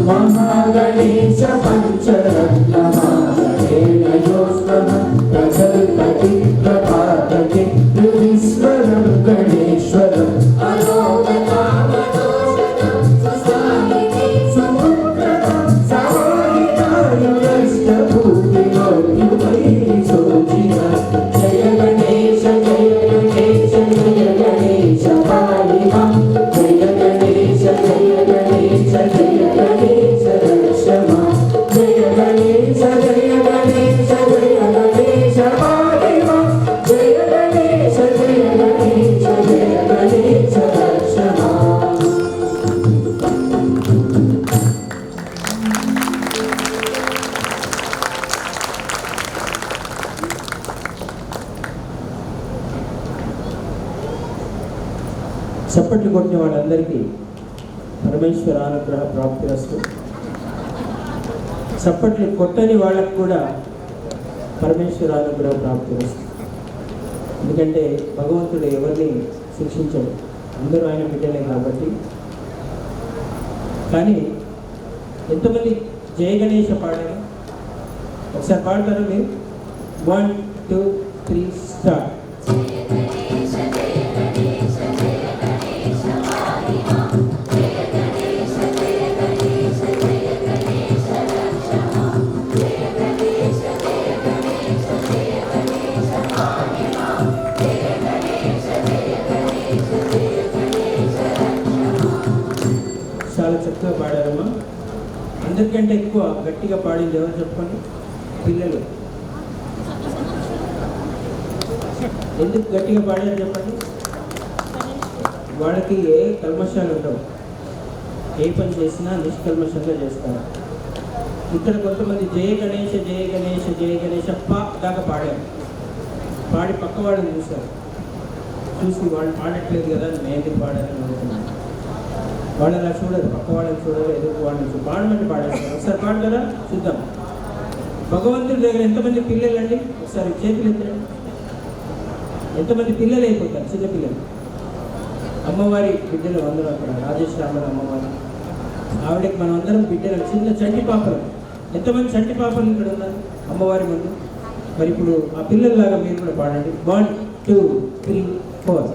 महागणेश पंचरत्नमालयोस्तमं प्रकल्पति प्रभातके विश्वरं गणेश्वरम् अलोककामदोषणं सुसाहिते सुपुत्रं समाहितायुरष्टभूतिमोर्युवैः सोजिना जय गणेश पाहि मां जय गणेश रक्ष मां जय गणेश पाहि मां जय गणेश रक्ष मां। చప్పట్లు కొట్టిన వాళ్ళందరికీ పరమేశ్వర అనుగ్రహ ప్రాప్తిరస్తు. చప్పట్లు కొట్టని వాళ్ళకు కూడా పరమేశ్వర అనుగ్రహ ప్రాప్తిరస్తు. ఎందుకంటే భగవంతుడు ఎవరిని శిక్షించడు, అందరూ ఆయన బిడ్డలే కాబట్టి. కానీ ఎంతమంది జయ గణేష పాడారు? ఒకసారి పాడతారా మీరు? 1 2 3 స్టార్ట్. చాలా చక్కగా పాడారమ్మా. అందరికంటే ఎక్కువ గట్టిగా పాడింది ఎవరు చెప్పండి? పిల్లలు. ఎందుకు గట్టిగా పాడారు చెప్పండి? వాళ్ళకి ఏ కల్మషాలు ఉండవు, ఏ పని చేసినా నిష్కల్మషంగా చేస్తారు. ఇక్కడ కొంతమంది జయ గణేష జయ గణేష జయ గణేష పా దాకా పాడారు. పాడి పక్క వాళ్ళని చూశారు, చూసి వాళ్ళు పాడట్లేదు కదా నేను ఎందుకు పాడాలని అనుకున్నాను. వాళ్ళు అలా చూడరు, పక్క వాళ్ళని చూడరు, ఎదురు వాళ్ళని పాడమంటే పాడేస్తారు. ఒకసారి పాడతారా చూద్దాం. భగవంతుడి దగ్గర ఎంతమంది పిల్లలు అండి? ఒకసారి చేతులు ఎత్తండి. ఎంతమంది పిల్లలు అయిపోతారు? చిన్నపిల్లలు. అమ్మవారి బిడ్డలు అందరూ అక్కడ రాజేశ్వరమ్మ అమ్మవారు, ఆవిడకి మనం అందరం బిడ్డలు, చిన్న చంటి పాపలు. ఎంతమంది చంటి పాపలు ఇక్కడ ఉన్నారు అమ్మవారి ముందు? మరి ఇప్పుడు ఆ పిల్లల్లాగా మీరు కూడా పాడండి. 1 2 3 4.